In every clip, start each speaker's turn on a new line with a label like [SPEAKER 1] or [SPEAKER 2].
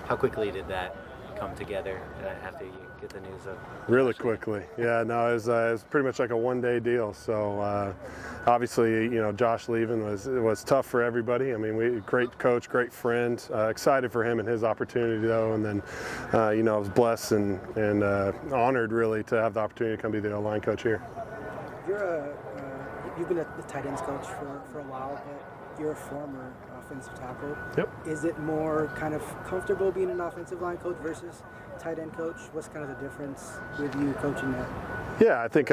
[SPEAKER 1] How quickly did that come together after you get the news of?
[SPEAKER 2] Really quickly. Yeah, no, it was pretty much like a one-day deal. So obviously, Josh leaving was tough for everybody. I mean, great coach, great friend. Excited for him and his opportunity though, and then I was blessed and honored really to have the opportunity to come be the O-line coach here.
[SPEAKER 3] You've been the tight ends coach for a while, but you're a former offensive tackle.
[SPEAKER 2] Yep.
[SPEAKER 3] Is it more kind of comfortable being an offensive line coach versus tight end coach? What's kind of the difference with you coaching that?
[SPEAKER 2] Yeah, I think,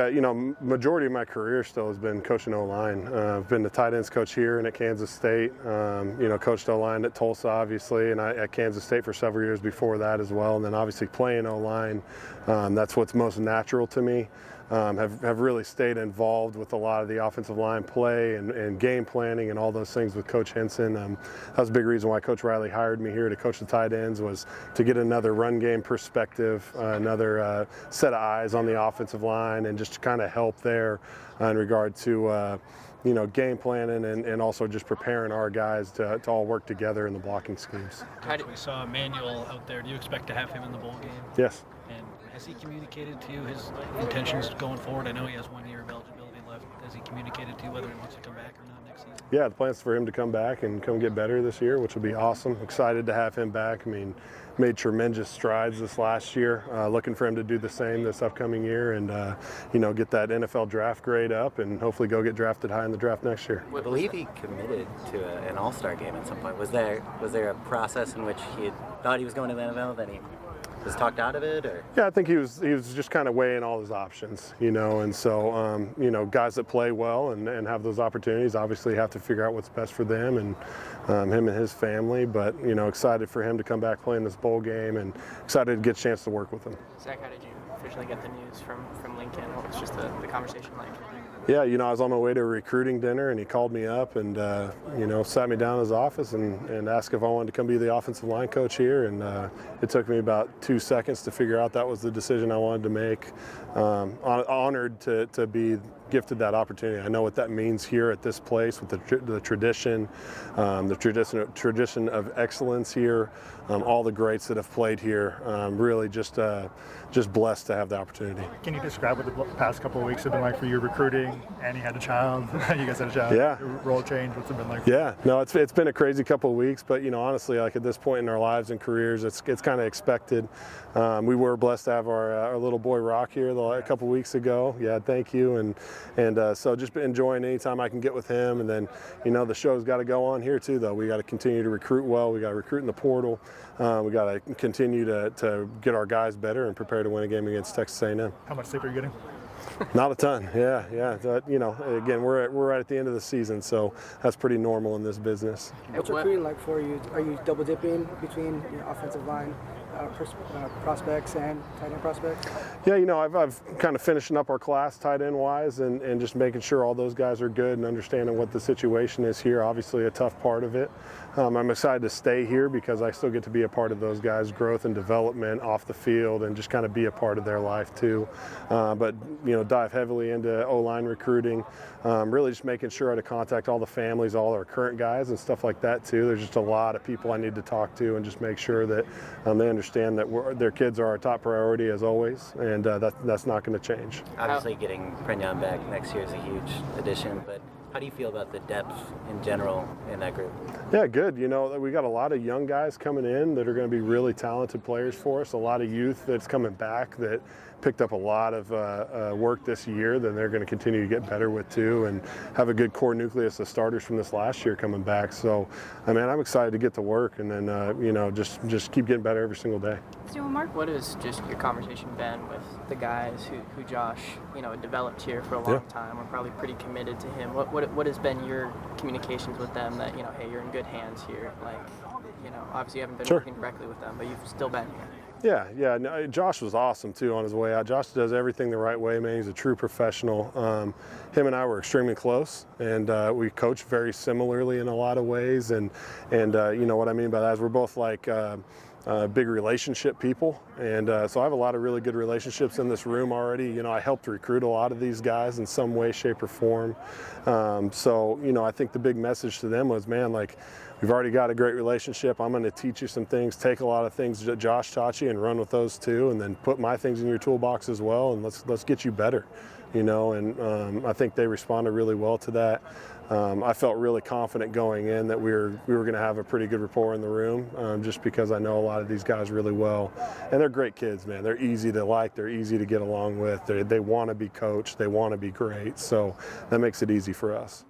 [SPEAKER 2] majority of my career still has been coaching O-line. I've been the tight ends coach here and at Kansas State, coached O-line at Tulsa, obviously, and at Kansas State for several years before that as well. And then obviously playing O-line, that's what's most natural to me. Have really stayed involved with a lot of the offensive line play and game planning and all those things with Coach Hanson. That was a big reason why Coach Riley hired me here to coach the tight ends, was to get another run game perspective, another set of eyes on the offensive line, and just to kind of help there in regard to game planning and also just preparing our guys to all work together in the blocking schemes.
[SPEAKER 4] We saw Emmanuel out there. Do you expect to have him in the bowl game?
[SPEAKER 2] Yes.
[SPEAKER 4] And has he communicated to you his intentions going forward? I know he has 1 year of eligibility left. Has he communicated to you whether he wants to come back or not next season?
[SPEAKER 2] Yeah, the plan's for him to come back and come get better this year, which will be awesome. Excited to have him back. I mean, made tremendous strides this last year. Looking for him to do the same this upcoming year and, get that NFL draft grade up and hopefully go get drafted high in the draft next year.
[SPEAKER 1] I believe he committed to an all-star game at some point. Was there a process in which he thought he was going to the NFL, then he was talked out of it, or?
[SPEAKER 2] Yeah, I think he was just kind of weighing all his options, and so guys that play well and have those opportunities obviously have to figure out what's best for them and him and his family. But excited for him to come back playing this bowl game and excited to get a chance to work with him.
[SPEAKER 5] Zach, how did you officially get the news from Lincoln? What was just the conversation like?
[SPEAKER 2] Yeah, I was on my way to a recruiting dinner and he called me up and, sat me down in his office and asked if I wanted to come be the offensive line coach here. And it took me about 2 seconds to figure out that was the decision I wanted to make. Honored to be gifted that opportunity. I know what that means here at this place with the tradition of excellence here, all the greats that have played here. Really just blessed to have the opportunity.
[SPEAKER 6] Can you describe what the past couple of weeks have been like for you recruiting? And you had a child. You guys had a child.
[SPEAKER 2] Yeah.
[SPEAKER 6] Your role change. What's it been like?
[SPEAKER 2] Yeah. No, it's been a crazy couple of weeks, but honestly, like at this point in our lives and careers, it's kind of expected. We were blessed to have our little boy Rock here a couple of weeks ago. Yeah, thank you. And so just been enjoying any time I can get with him. And then the show's got to go on here too, though. We got to continue to recruit well. We got to recruit in the portal. We got to continue to get our guys better and prepare to win a game against Texas A&M.
[SPEAKER 6] How much sleep are you getting?
[SPEAKER 2] Not a ton. Yeah. Again, we're right at the end of the season, so that's pretty normal in this business.
[SPEAKER 3] What's recruiting like for you? Are you double dipping between offensive line prospects and tight end prospects?
[SPEAKER 2] Yeah, I've kind of finishing up our class tight end wise and just making sure all those guys are good and understanding what the situation is here. Obviously a tough part of it. I'm excited to stay here because I still get to be a part of those guys' growth and development off the field and just kind of be a part of their life too. But dive heavily into O-line recruiting, really just making sure to contact all the families, all our current guys and stuff like that too. There's just a lot of people I need to talk to and just make sure that they understand that their kids are our top priority as always, and that's not going to change.
[SPEAKER 1] Obviously getting Prenyon back next year is a huge addition, but how do you feel about the depth in general in that group?
[SPEAKER 2] Yeah, good. We got a lot of young guys coming in that are going to be really talented players for us, a lot of youth that's coming back that picked up a lot of work this year that they're going to continue to get better with too, and have a good core nucleus of starters from this last year coming back. So, I'm excited to get to work and then, just keep getting better every single day.
[SPEAKER 5] So, Mark, what has just your conversation been with the guys who Josh, developed here for a long time? We're probably pretty committed to him. What has been your communications with them that, hey, you're in good hands here? Like, obviously you haven't been working directly with them, but you've still been here.
[SPEAKER 2] Yeah. No, Josh was awesome too on his way out. Josh does everything the right way, man. He's a true professional. Him and I were extremely close, and we coach very similarly in a lot of ways. And what I mean by that is we're both like big relationship people, and so I have a lot of really good relationships in this room already. I helped recruit a lot of these guys in some way, shape, or form. So I think the big message to them was, man, like, we've already got a great relationship. I'm going to teach you some things, take a lot of things that Josh taught you and run with those too, and then put my things in your toolbox as well, and let's get you better, you know. And I think they responded really well to that. I felt really confident going in that we were going to have a pretty good rapport in the room, just because I know a lot of these guys really well, and they're great kids, man. They're easy to like, they're easy to get along with. They want to be coached, they want to be great, so that makes it easy for us.